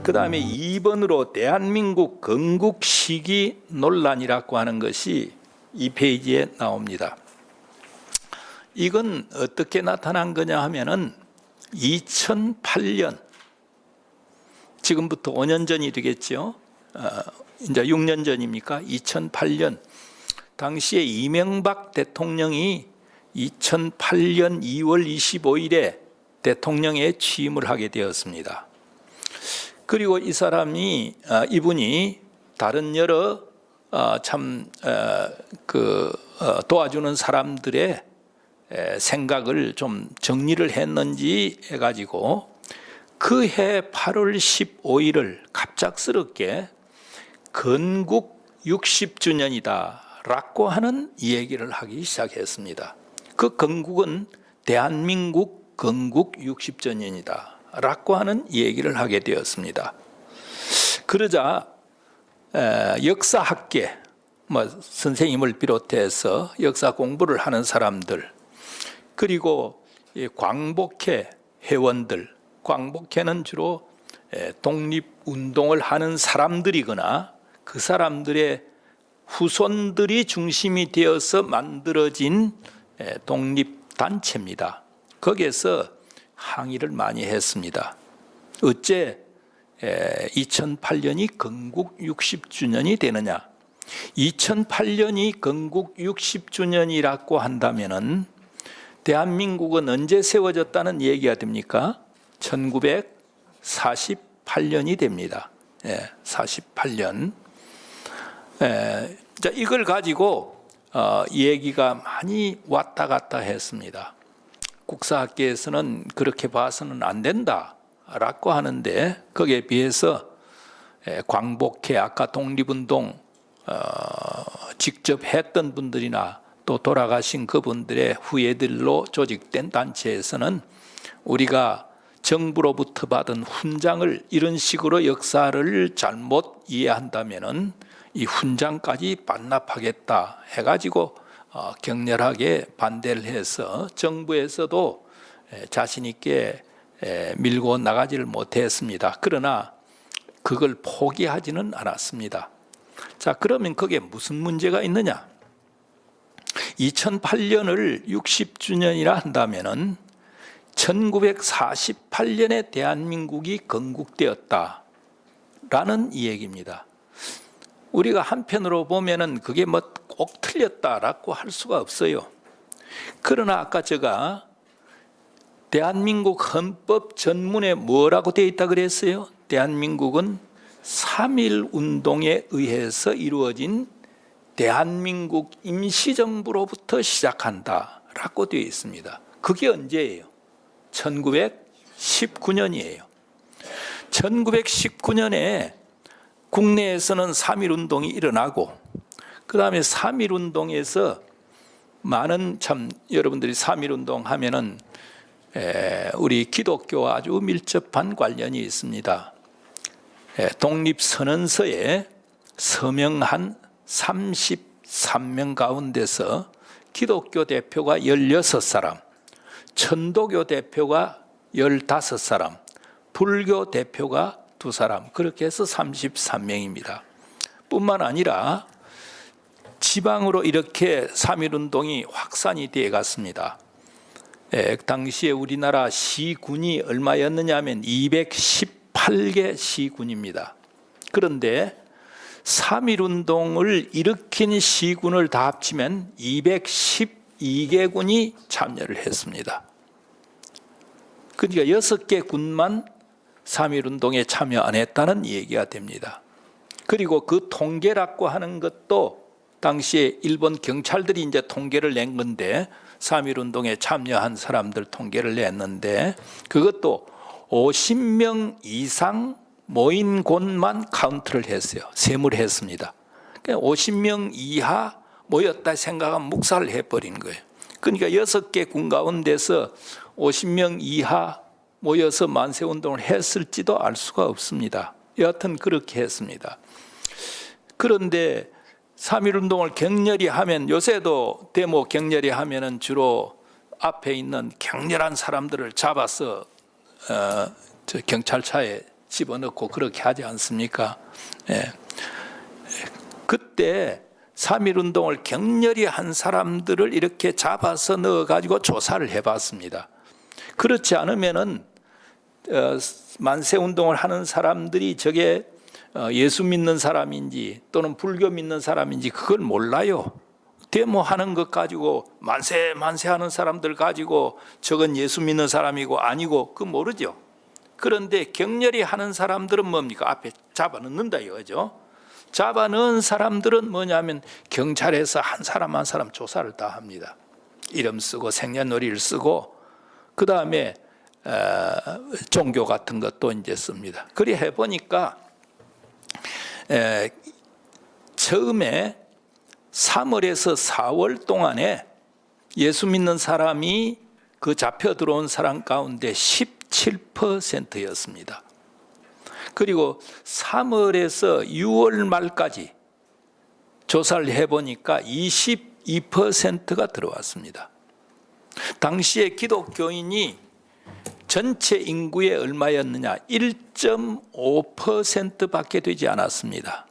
그 다음에 2번으로 대한민국 건국 시기 논란이라고 하는 것이 이 페이지에 나옵니다. 이건 어떻게 나타난 거냐 하면은 2008년, 지금부터 5년 전이 되겠죠. 이제 6년 전입니까? 2008년 당시에 이명박 대통령이 2008년 2월 25일에 대통령에 취임을 하게 되었습니다. 그리고 이분이 다른 여러 도와주는 사람들의 생각을 좀 정리를 했는지 해가지고 그 해 8월 15일을 갑작스럽게 건국 60주년이다 라고 하는 얘기를 하기 시작했습니다. 그 건국은 대한민국 건국 60주년이다 라고 하는 얘기를 하게 되었습니다. 그러자 역사학계, 선생님을 비롯해서 역사 공부를 하는 사람들, 그리고 광복회 회원들, 광복회는 주로 독립운동을 하는 사람들이거나 그 사람들의 후손들이 중심이 되어서 만들어진 독립단체입니다. 거기에서 항의를 많이 했습니다. 어째 2008년이 건국 60주년이 되느냐? 2008년이 건국 60주년이라고 한다면은 대한민국은 언제 세워졌다는 얘기가 됩니까? 1948년이 됩니다. 48년. 자, 이걸 가지고 얘기가 많이 왔다 갔다 했습니다. 국사학계에서는 그렇게 봐서는 안 된다라고 하는데 거기에 비해서 광복회, 아까 독립운동 직접 했던 분들이나 또 돌아가신 그분들의 후예들로 조직된 단체에서는 우리가 정부로부터 받은 훈장을 이런 식으로 역사를 잘못 이해한다면은 이 훈장까지 반납하겠다 해가지고 격렬하게 반대를 해서 정부에서도 자신 있게 밀고 나가지를 못했습니다. 그러나 그걸 포기하지는 않았습니다. 자, 그러면 그게 무슨 문제가 있느냐? 2008년을 60주년이라 한다면은 1948년에 대한민국이 건국되었다라는 얘기입니다. 우리가 한편으로 보면은 그게 꼭 틀렸다라고 할 수가 없어요. 그러나 아까 제가 대한민국 헌법 전문에 뭐라고 되어 있다 그랬어요? 대한민국은 3.1 운동에 의해서 이루어진 대한민국 임시정부로부터 시작한다라고 되어 있습니다. 그게 언제예요? 1919년이에요. 1919년에 국내에서는 3.1 운동이 일어나고 그 다음에 3.1 운동에서 많은 여러분들이 3.1 운동 하면은 우리 기독교와 아주 밀접한 관련이 있습니다. 독립선언서에 서명한 33명 가운데서 기독교 대표가 16사람, 천도교 대표가 15사람, 불교 대표가 2사람, 그렇게 해서 33명입니다. 뿐만 아니라 지방으로 이렇게 3.1 운동이 확산이 되어 갔습니다. 당시에 우리나라 시군이 얼마였느냐 하면 218개 시군입니다. 그런데 3.1 운동을 일으킨 시군을 다 합치면 212개군이 참여를 했습니다. 그러니까 6개 군만 3.1 운동에 참여 안 했다는 얘기가 됩니다. 그리고 그 통계라고 하는 것도 당시에 일본 경찰들이 이제 통계를 낸 건데 3.1 운동에 참여한 사람들 통계를 냈는데 그것도 50명 이상 모인 곳만 카운트를 했어요. 세무를 했습니다. 50명 이하 모였다 생각하면 묵살을 해버린 거예요. 그러니까 6개 군 가운데서 50명 이하 모여서 만세운동을 했을지도 알 수가 없습니다. 여하튼 그렇게 했습니다. 그런데 3.1 운동을 격렬히 하면, 요새도 데모 격렬히 하면은 주로 앞에 있는 격렬한 사람들을 잡아서 경찰차에 집어넣고 그렇게 하지 않습니까? 예. 그때 3.1운동을 격렬히 한 사람들을 이렇게 잡아서 넣어가지고 조사를 해봤습니다. 그렇지 않으면은 만세운동을 하는 사람들이 저게 예수 믿는 사람인지 또는 불교 믿는 사람인지 그걸 몰라요. 데모하는 것 가지고 만세 하는 사람들 가지고 저건 예수 믿는 사람이고 아니고 그거 모르죠. 그런데 격렬히 하는 사람들은 뭡니까? 앞에 잡아넣는다 이거죠. 잡아넣은 사람들은 뭐냐면 경찰에서 한 사람 한 사람 조사를 다 합니다. 이름 쓰고 생년월일 쓰고 그 다음에 종교 같은 것도 이제 씁니다. 그리 해보니까 처음에 3월에서 4월 동안에 예수 믿는 사람이 그 잡혀 들어온 사람 가운데 17%였습니다. 그리고 3월에서 6월 말까지 조사를 해보니까 22%가 들어왔습니다. 당시에 기독교인이 전체 인구의 얼마였느냐? 1.5%밖에 되지 않았습니다.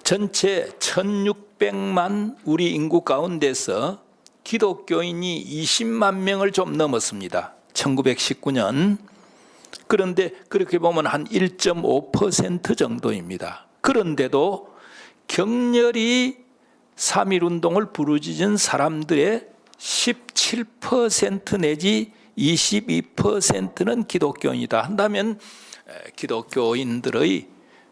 전체 1600만 우리 인구 가운데서 기독교인이 20만 명을 좀 넘었습니다. 1919년. 그런데 그렇게 보면 한 1.5% 정도입니다. 그런데도 격렬히 3.1운동을 부르짖은 사람들의 17% 내지 22%는 기독교인이다 한다면 기독교인들의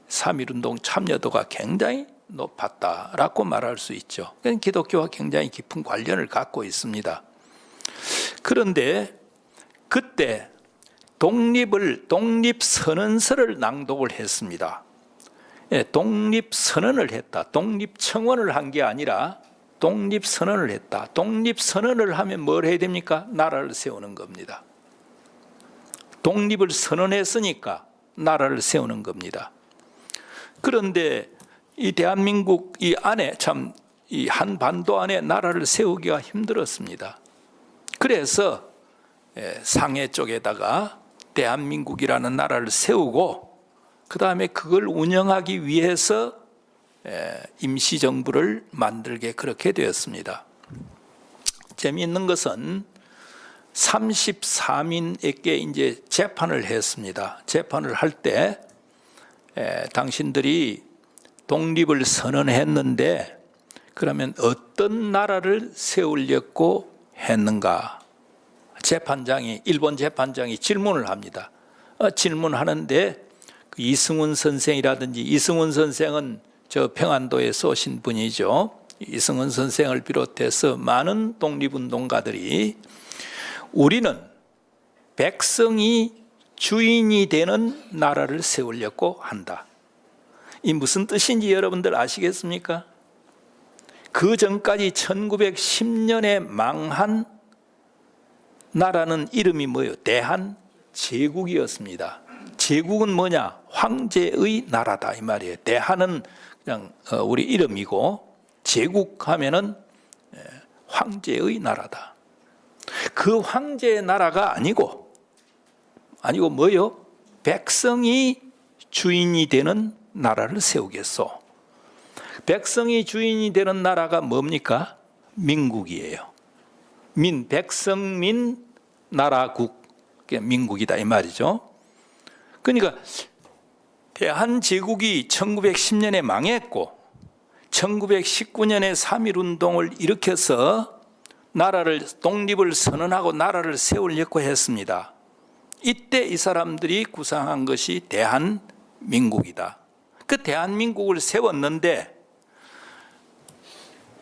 3.1운동 참여도가 굉장히 높았다라고 말할 수 있죠. 기독교와 굉장히 깊은 관련을 갖고 있습니다. 그런데 그때 독립선언서를 낭독을 했습니다. 독립선언을 했다. 독립청원을 한 게 아니라 독립선언을 했다. 독립선언을 하면 뭘 해야 됩니까? 나라를 세우는 겁니다. 독립을 선언했으니까 나라를 세우는 겁니다. 그런데 이 대한민국 이 안에 참 이 한반도 안에 나라를 세우기가 힘들었습니다. 그래서 상해 쪽에다가 대한민국이라는 나라를 세우고 그 다음에 그걸 운영하기 위해서 임시정부를 만들게 그렇게 되었습니다. 재미있는 것은 33인에게 이제 재판을 했습니다. 재판을 할 때 당신들이 독립을 선언했는데 그러면 어떤 나라를 세우려고 했는가? 일본 재판장이 질문을 합니다. 질문하는데 이승훈 선생이라든지 이승훈 선생은 저 평안도에서 오신 분이죠. 이승훈 선생을 비롯해서 많은 독립운동가들이 우리는 백성이 주인이 되는 나라를 세우려고 한다. 이 무슨 뜻인지 여러분들 아시겠습니까? 그 전까지 1910년에 망한 나라는 이름이 뭐예요? 대한제국이었습니다. 제국은 뭐냐? 황제의 나라다 이 말이에요. 대한은 그냥 우리 이름이고 제국하면은 황제의 나라다. 그 황제의 나라가 아니고 뭐요? 백성이 주인이 되는 나라를 세우겠소. 백성이 주인이 되는 나라가 뭡니까? 민국이에요. 백성민 나라국, 민국이다 이 말이죠. 그러니까 대한제국이 1910년에 망했고 1919년에 3.1운동을 일으켜서 독립을 선언하고 나라를 세우려고 했습니다. 이때 이 사람들이 구상한 것이 대한민국이다. 그 대한민국을 세웠는데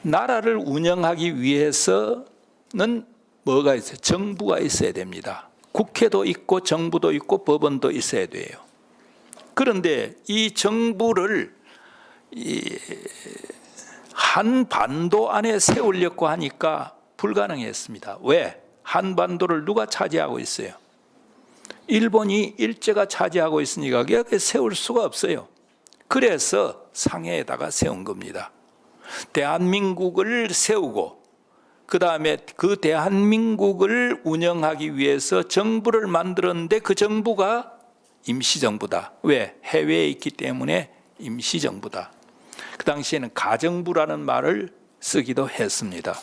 나라를 운영하기 위해서는 뭐가 있어요? 정부가 있어야 됩니다. 국회도 있고 정부도 있고 법원도 있어야 돼요. 그런데 이 정부를 한반도 안에 세우려고 하니까 불가능했습니다. 왜? 한반도를 누가 차지하고 있어요? 일본이 일제가 차지하고 있으니까 세울 수가 없어요. 그래서 상해에다가 세운 겁니다. 대한민국을 세우고 그 다음에 그 대한민국을 운영하기 위해서 정부를 만들었는데 그 정부가 임시정부다. 왜? 해외에 있기 때문에 임시정부다. 그 당시에는 가정부라는 말을 쓰기도 했습니다.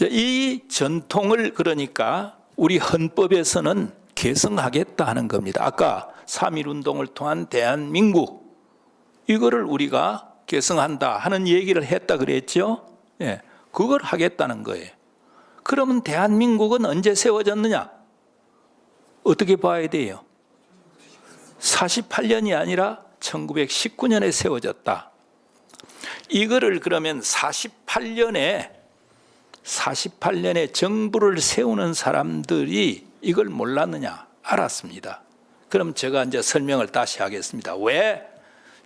이 전통을 그러니까 우리 헌법에서는 계승하겠다 하는 겁니다. 아까 3.1운동을 통한 대한민국, 이거를 우리가 계승한다 하는 얘기를 했다 그랬죠. 예, 그걸 하겠다는 거예요. 그러면 대한민국은 언제 세워졌느냐? 어떻게 봐야 돼요? 48년이 아니라 1919년에 세워졌다. 이거를 그러면 48년에 정부를 세우는 사람들이 이걸 몰랐느냐? 알았습니다. 그럼 제가 이제 설명을 다시 하겠습니다. 왜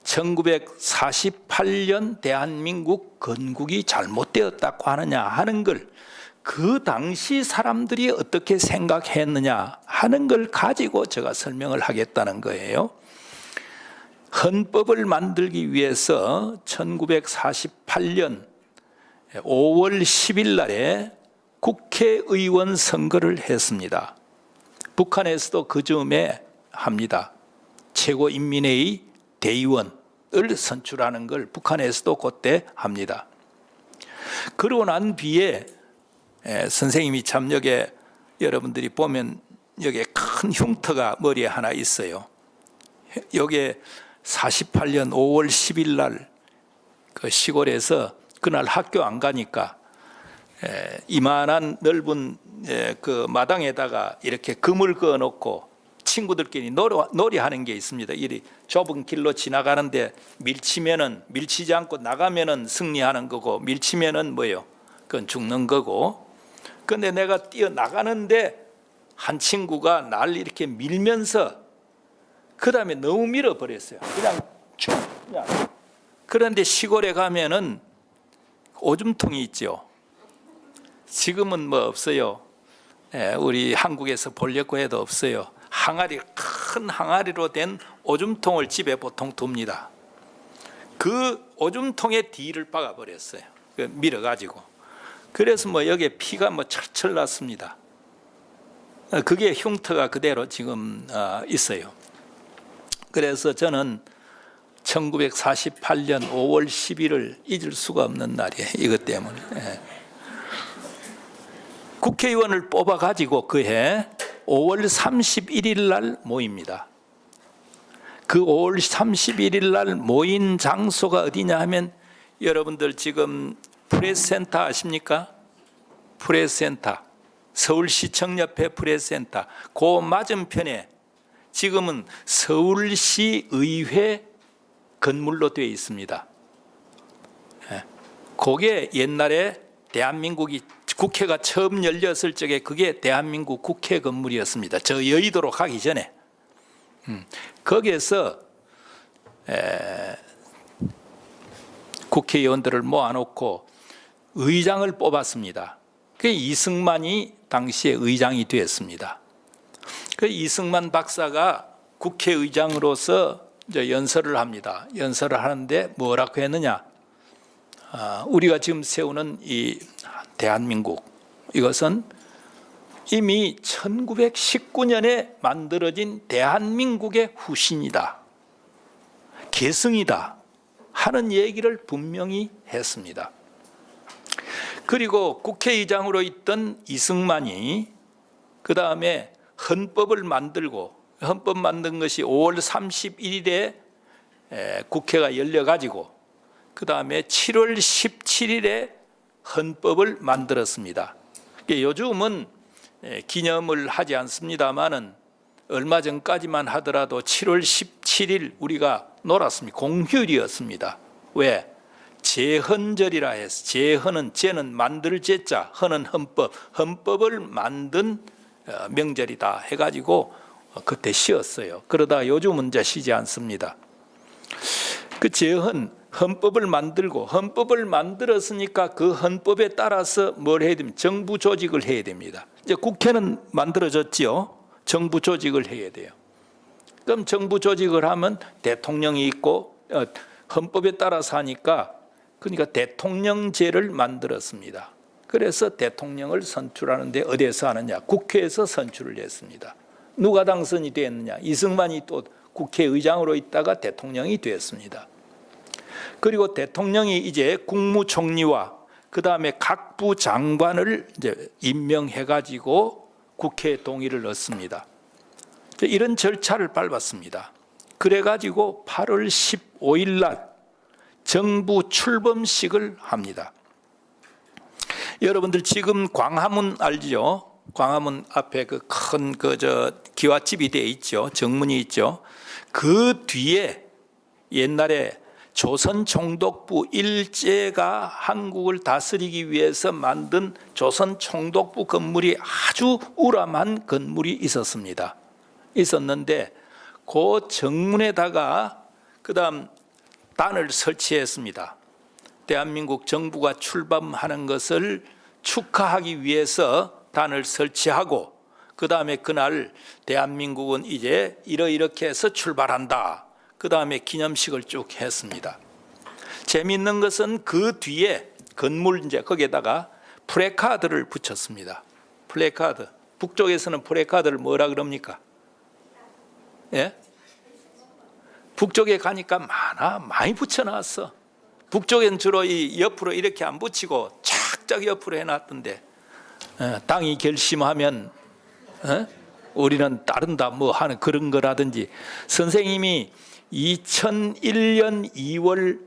1948년 대한민국 건국이 잘못되었다고 하느냐 하는 걸, 그 당시 사람들이 어떻게 생각했느냐 하는 걸 가지고 제가 설명을 하겠다는 거예요. 헌법을 만들기 위해서 1948년 5월 10일 날에 국회의원 선거를 했습니다. 북한에서도 그 즈음에 합니다. 최고인민회의 대의원을 선출하는 걸 북한에서도 그때 합니다. 그러고 난 뒤에 선생님이 참 여기에 여러분들이 보면 여기에 큰 흉터가 머리에 하나 있어요. 여기에 48년 5월 10일 날 그 시골에서 그날 학교 안 가니까 이만한 넓은 그 마당에다가 이렇게 금을 그어놓고 친구들끼리 놀이하는 게 있습니다. 이 좁은 길로 지나가는데 밀치지 않고 나가면은 승리하는 거고, 밀치면은 뭐예요? 그건 죽는 거고. 근데 내가 뛰어나가는데 한 친구가 날 이렇게 밀면서 그 다음에 너무 밀어버렸어요. 그냥. 그런데 시골에 가면은 오줌통이 있죠. 지금은 뭐 없어요. 우리 한국에서 보려고 해도 없어요. 큰 항아리로 된 오줌통을 집에 보통 둡니다. 그 오줌통에 뒤를 박아버렸어요. 밀어가지고. 그래서 뭐 여기에 피가 뭐 철철 났습니다. 그게 흉터가 그대로 지금 있어요. 그래서 저는 1948년 5월 10일을 잊을 수가 없는 날이에요. 이것 때문에. 국회의원을 뽑아가지고 그해 5월 31일 날 모입니다. 그 5월 31일 날 모인 장소가 어디냐 하면, 여러분들 지금 프레스센터 아십니까? 프레스센터, 서울시청 옆에 프레스센터, 그 맞은편에 지금은 서울시의회 건물로 되어 있습니다. 그게 옛날에 대한민국이 국회가 처음 열렸을 적에 그게 대한민국 국회 건물이었습니다. 저 여의도로 가기 전에. 거기에서 국회의원들을 모아놓고 의장을 뽑았습니다. 그 이승만이 당시에 의장이 되었습니다. 그 이승만 박사가 국회의장으로서 이제 연설을 합니다. 연설을 하는데 뭐라고 했느냐? 우리가 지금 세우는 이 대한민국, 이것은 이미 1919년에 만들어진 대한민국의 후신이다, 계승이다 하는 얘기를 분명히 했습니다. 그리고 국회의장으로 있던 이승만이 그 다음에 헌법을 만들고, 헌법 만든 것이 5월 31일에 국회가 열려가지고 그 다음에 7월 17일에 헌법을 만들었습니다. 요즘은 기념을 하지 않습니다만은 얼마 전까지만 하더라도 7월 17일 우리가 놀았습니다. 공휴일이었습니다. 왜? 제헌절이라 해서, 제헌은 만들 제자, 헌은 헌법, 헌법을 만든 명절이다 해가지고 그때 쉬었어요. 그러다 요즘은 이제 쉬지 않습니다. 그 제헌, 헌법을 만들고, 헌법을 만들었으니까 그 헌법에 따라서 뭘 해야 됩니까? 정부 조직을 해야 됩니다. 이제 국회는 만들어졌지요. 정부 조직을 해야 돼요. 그럼 정부 조직을 하면 대통령이 있고, 헌법에 따라서 하니까, 그러니까 대통령제를 만들었습니다. 그래서 대통령을 선출하는데 어디에서 하느냐? 국회에서 선출을 했습니다. 누가 당선이 됐느냐? 이승만이 또 국회의장으로 있다가 대통령이 되었습니다. 그리고 대통령이 이제 국무총리와 그 다음에 각부 장관을 이제 임명해가지고 국회 동의를 얻습니다. 이런 절차를 밟았습니다. 그래가지고 8월 15일 날 정부 출범식을 합니다. 여러분들 지금 광화문 알죠? 광화문 앞에 그 큰 기와집이 되어 있죠. 정문이 있죠. 그 뒤에 옛날에 조선 총독부 일제가 한국을 다스리기 위해서 만든 조선 총독부 건물이 아주 우람한 건물이 있었습니다. 있었는데 그 정문에다가 그다음 단을 설치했습니다. 대한민국 정부가 출범하는 것을 축하하기 위해서 단을 설치하고 그 다음에 그날 대한민국은 이제 이렇게 해서 출발한다. 그 다음에 기념식을 쭉 했습니다. 재미있는 것은 그 뒤에 건물 이제 거기에다가 프래카드를 붙였습니다. 프래카드. 북쪽에서는 프래카드를 뭐라 그럽니까? 예? 북쪽에 가니까 많이 붙여놨어. 북쪽엔 주로 이 옆으로 이렇게 안 붙이고 착착 옆으로 해놨던데 당이 결심하면 우리는 따른다 뭐 하는 그런 거라든지 선생님이 2001년 2월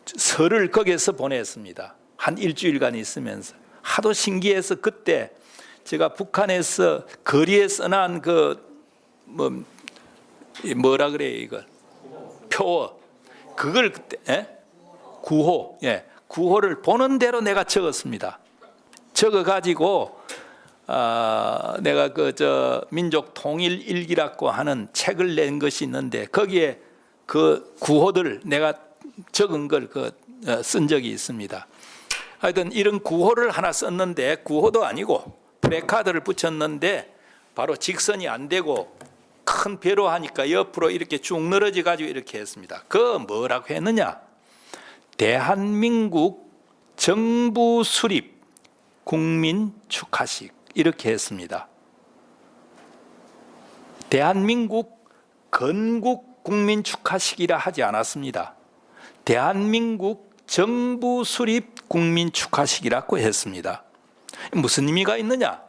설을 거기에서 보냈습니다. 한 일주일간 있으면서 하도 신기해서 그때 제가 북한에서 거리에 써난 뭐라 그래요 이걸 표어 그걸 그때 구호 구호를 보는 대로 내가 적었습니다. 적어 가지고 내가 민족 통일 일기라고 하는 책을 낸 것이 있는데 거기에 그 구호들 내가 적은 걸 쓴 적이 있습니다. 하여튼 이런 구호를 하나 썼는데 구호도 아니고 프래카드를 붙였는데 바로 직선이 안 되고 큰 배로 하니까 옆으로 이렇게 쭉 늘어져 가지고 이렇게 했습니다. 그 뭐라고 했느냐? 대한민국 정부 수립 국민 축하식 이렇게 했습니다. 대한민국 건국 국민 축하식이라 하지 않았습니다. 대한민국 정부 수립 국민 축하식이라고 했습니다. 무슨 의미가 있느냐?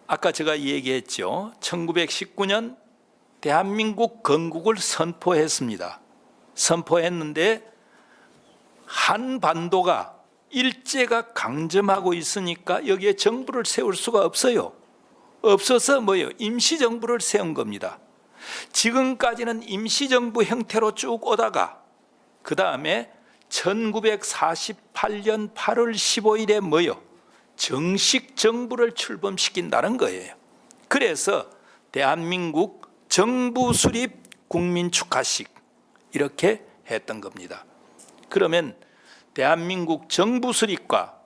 아까 제가 얘기했죠. 1919년 대한민국 건국을 선포했습니다. 선포했는데 한반도가 일제가 강점하고 있으니까 여기에 정부를 세울 수가 없어요. 없어서 임시정부를 세운 겁니다. 지금까지는 임시정부 형태로 쭉 오다가 그 다음에 1948년 8월 15일에 정식 정부를 출범시킨다는 거예요. 그래서 대한민국 정부 수립 국민 축하식 이렇게 했던 겁니다. 그러면 대한민국 정부 수립과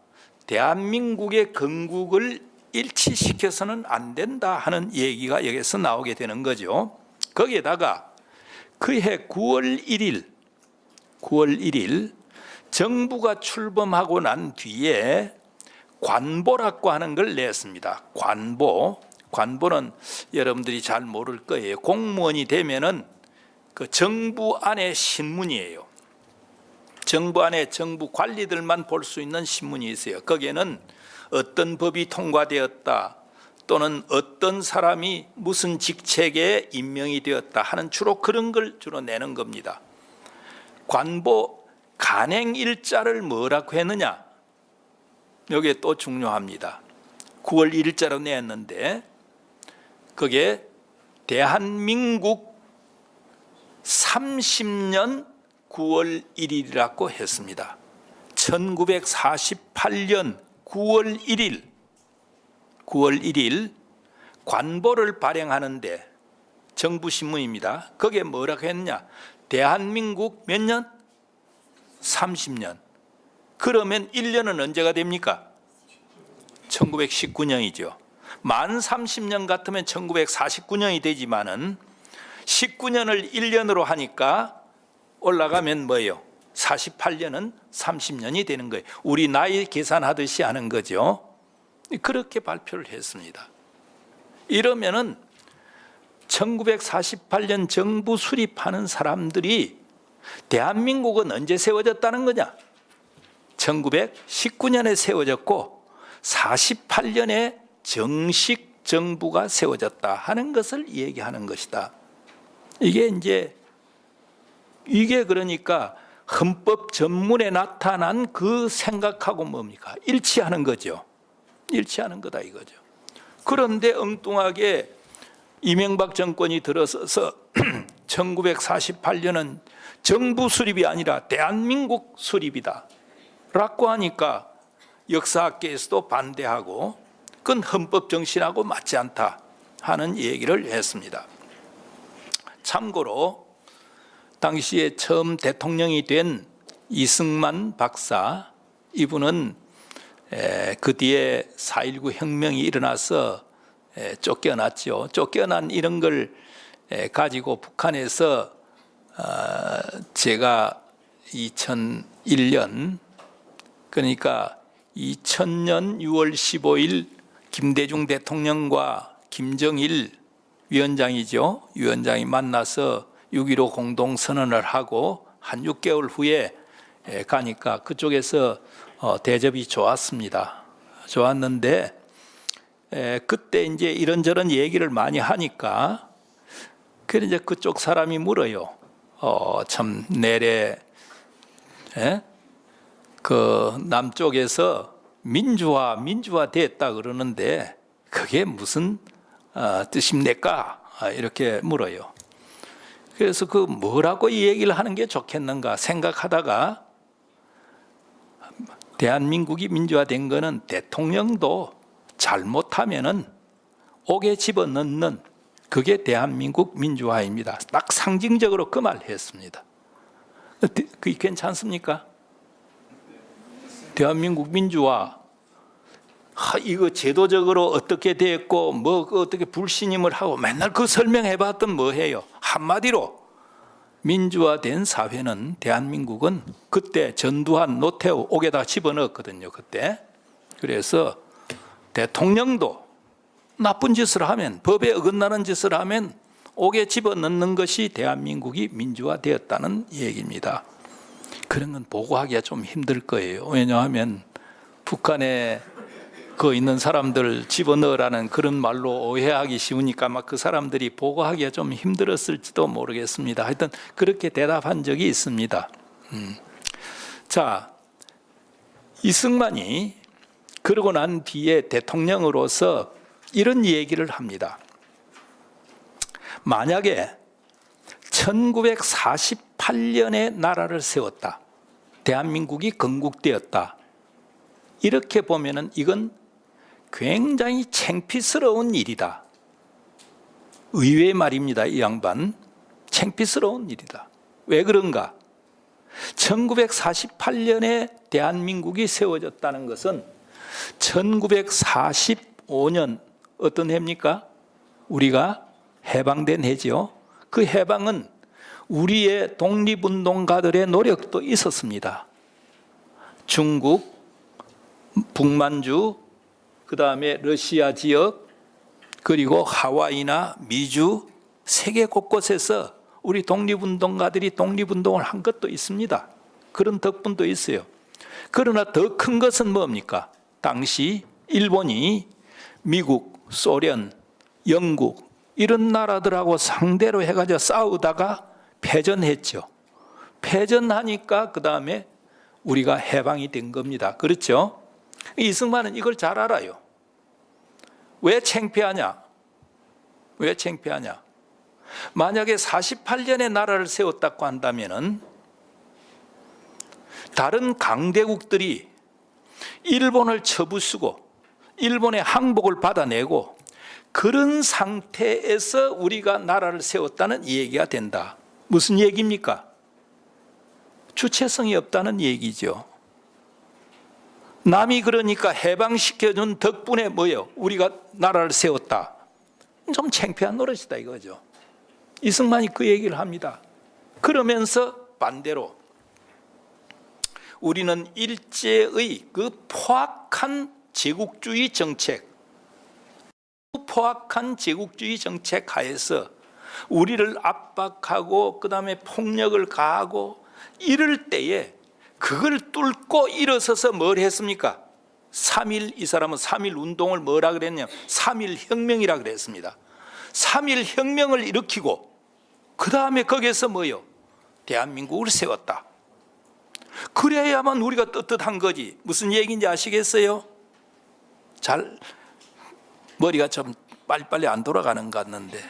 대한민국의 건국을 일치시켜서는 안 된다 하는 얘기가 여기서 나오게 되는 거죠. 거기에다가 그해 9월 1일 정부가 출범하고 난 뒤에 관보라고 하는 걸 냈습니다. 관보는 여러분들이 잘 모를 거예요. 공무원이 되면은 그 정부 안에 신문이에요. 정부 안에 정부 관리들만 볼 수 있는 신문이 있어요. 거기에는 어떤 법이 통과되었다 또는 어떤 사람이 무슨 직책에 임명이 되었다 하는 주로 그런 걸 주로 내는 겁니다. 관보 간행일자를 뭐라고 했느냐? 여기에 또 중요합니다. 9월 1일자로 냈는데 그게 대한민국 30년 9월 1일이라고 했습니다. 1948년 9월 1일 관보를 발행하는데 정부신문입니다. 거기에 뭐라고 했느냐? 대한민국 몇 년? 30년. 그러면 1년은 언제가 됩니까? 1919년이죠. 만 30년 같으면 1949년이 되지만은 19년을 1년으로 하니까 올라가면 48년은 30년이 되는 거예요. 우리 나이 계산하듯이 하는 거죠. 그렇게 발표를 했습니다. 이러면은 1948년 정부 수립하는 사람들이 대한민국은 언제 세워졌다는 거냐? 1919년에 세워졌고 48년에 정식 정부가 세워졌다 하는 것을 얘기하는 것이다. 이게 그러니까 헌법 전문에 나타난 그 생각하고 뭡니까? 일치하는 거죠. 일치하는 거다 이거죠. 그런데 엉뚱하게 이명박 정권이 들어서서 1948년은 정부 수립이 아니라 대한민국 수립이다 라고 하니까 역사학계에서도 반대하고 그건 헌법 정신하고 맞지 않다 하는 얘기를 했습니다. 참고로 당시에 처음 대통령이 된 이승만 박사, 이분은 그 뒤에 4.19 혁명이 일어나서 쫓겨났죠. 쫓겨난 이런 걸 가지고 북한에서 제가 2001년 그러니까 2000년 6월 15일 김대중 대통령과 김정일 위원장이 만나서 6.15 공동선언을 하고 한 6개월 후에 가니까 그쪽에서 대접이 좋았습니다. 좋았는데 그때 이제 이런저런 얘기를 많이 하니까 그래 이제 그쪽 사람이 물어요. 참 내래 그 남쪽에서 민주화 됐다 그러는데 그게 무슨 뜻입니까? 이렇게 물어요. 그래서 그 뭐라고 이 얘기를 하는 게 좋겠는가 생각하다가 대한민국이 민주화된 거는 대통령도 잘못하면은 옥에 집어넣는 그게 대한민국 민주화입니다. 딱 상징적으로 그 말을 했습니다. 그게 괜찮습니까? 대한민국 민주화 이거 제도적으로 어떻게 됐고 뭐 어떻게 불신임을 하고 맨날 그 설명해 봤던 뭐 해요. 한마디로 민주화된 사회는 대한민국은 그때 전두환 노태우 옥에다 집어넣었거든요. 그때. 그래서 대통령도 나쁜 짓을 하면 법에 어긋나는 짓을 하면 옥에 집어넣는 것이 대한민국이 민주화되었다는 얘기입니다. 그런 건 보고하기가 좀 힘들 거예요. 왜냐하면 북한에 그 있는 사람들 집어넣으라는 그런 말로 오해하기 쉬우니까 아마 그 사람들이 보고하기가 좀 힘들었을지도 모르겠습니다. 하여튼 그렇게 대답한 적이 있습니다. 자, 이승만이 그러고 난 뒤에 대통령으로서 이런 얘기를 합니다. 만약에 1948년에 나라를 세웠다. 대한민국이 건국되었다. 이렇게 보면은 이건 굉장히 창피스러운 일이다. 의외의 말입니다. 이 양반. 창피스러운 일이다. 왜 그런가? 1948년에 대한민국이 세워졌다는 것은 1945년 어떤 해입니까? 우리가 해방된 해지요. 그 해방은 우리의 독립운동가들의 노력도 있었습니다. 중국, 북만주, 그 다음에 러시아 지역, 그리고 하와이나 미주, 세계 곳곳에서 우리 독립운동가들이 독립운동을 한 것도 있습니다. 그런 덕분도 있어요. 그러나 더 큰 것은 뭡니까? 당시 일본이 미국, 소련, 영국 이런 나라들하고 상대로 해가지고 싸우다가 패전했죠. 패전하니까 그 다음에 우리가 해방이 된 겁니다. 그렇죠? 이승만은 이걸 잘 알아요. 왜 창피하냐? 왜 창피하냐? 만약에 48년에 나라를 세웠다고 한다면은 다른 강대국들이 일본을 쳐부수고 일본의 항복을 받아내고 그런 상태에서 우리가 나라를 세웠다는 얘기가 된다. 무슨 얘기입니까? 주체성이 없다는 얘기죠. 남이 그러니까 해방시켜준 덕분에 뭐예요? 우리가 나라를 세웠다. 좀 창피한 노릇이다 이거죠. 이승만이 그 얘기를 합니다. 그러면서 반대로 우리는 일제의 그 포악한 제국주의 정책, 포악한 제국주의 정책 하에서 우리를 압박하고 그다음에 폭력을 가하고 이럴 때에 그걸 뚫고 일어서서 뭘 했습니까? 3.1, 이 사람은 3.1 운동을 뭐라 그랬냐? 3.1 혁명이라 그랬습니다. 3.1 혁명을 일으키고 그 다음에 거기에서 뭐요? 대한민국을 세웠다. 그래야만 우리가 떳떳한 거지. 무슨 얘기인지 아시겠어요? 잘 머리가 좀 빨리빨리 안 돌아가는 것 같는데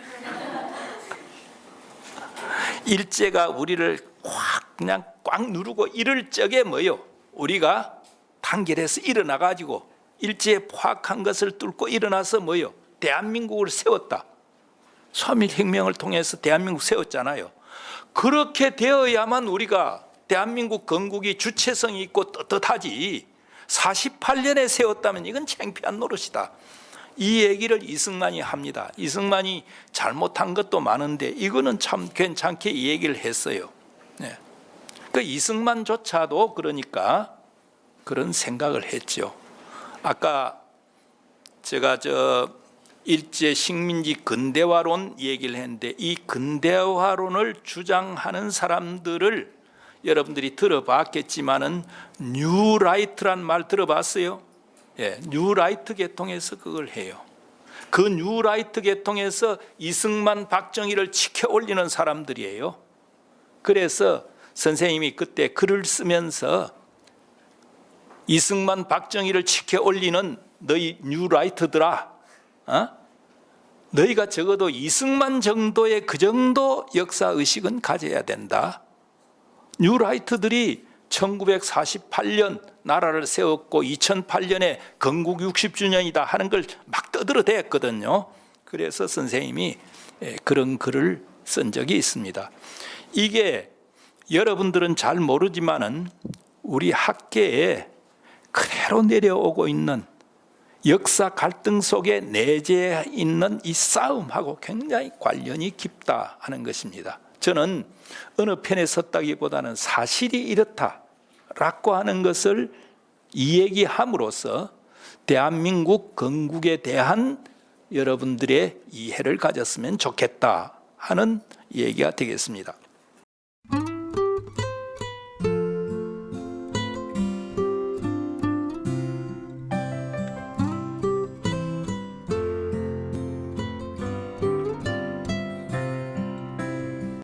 일제가 우리를 확 그냥 꽉 누르고 이럴 적에 뭐요? 우리가 단결해서 일어나 가지고 일제의 포악한 것을 뚫고 일어나서 뭐요? 대한민국을 세웠다. 3.1 혁명을 통해서 대한민국 세웠잖아요. 그렇게 되어야만 우리가 대한민국 건국이 주체성이 있고 떳떳하지. 48년에 세웠다면 이건 창피한 노릇이다. 이 얘기를 이승만이 합니다. 이승만이 잘못한 것도 많은데 이거는 참 괜찮게 이 얘기를 했어요. 네. 그 이승만조차도 그러니까 그런 생각을 했죠. 아까 제가 일제 식민지 근대화론 얘기를 했는데 이 근대화론을 주장하는 사람들을 여러분들이 들어봤겠지만은 뉴라이트란 말 들어봤어요? 예, 뉴라이트 계통에서 그걸 해요. 그 뉴라이트 계통에서 이승만, 박정희를 치켜 올리는 사람들이에요. 그래서 선생님이 그때 글을 쓰면서 이승만, 박정희를 치켜 올리는 너희 뉴라이트들아, 너희가 적어도 이승만 정도의 그 정도 역사의식은 가져야 된다. 뉴라이트들이 1948년 나라를 세웠고 2008년에 건국 60주년이다 하는 걸 막 떠들어댔거든요. 그래서 선생님이 그런 글을 쓴 적이 있습니다. 이게 여러분들은 잘 모르지만은 우리 학계에 그대로 내려오고 있는 역사 갈등 속에 내재해 있는 이 싸움하고 굉장히 관련이 깊다 하는 것입니다. 저는 어느 편에 섰다기보다는 사실이 이렇다라고 하는 것을 이야기함으로써 대한민국 건국에 대한 여러분들의 이해를 가졌으면 좋겠다 하는 얘기가 되겠습니다.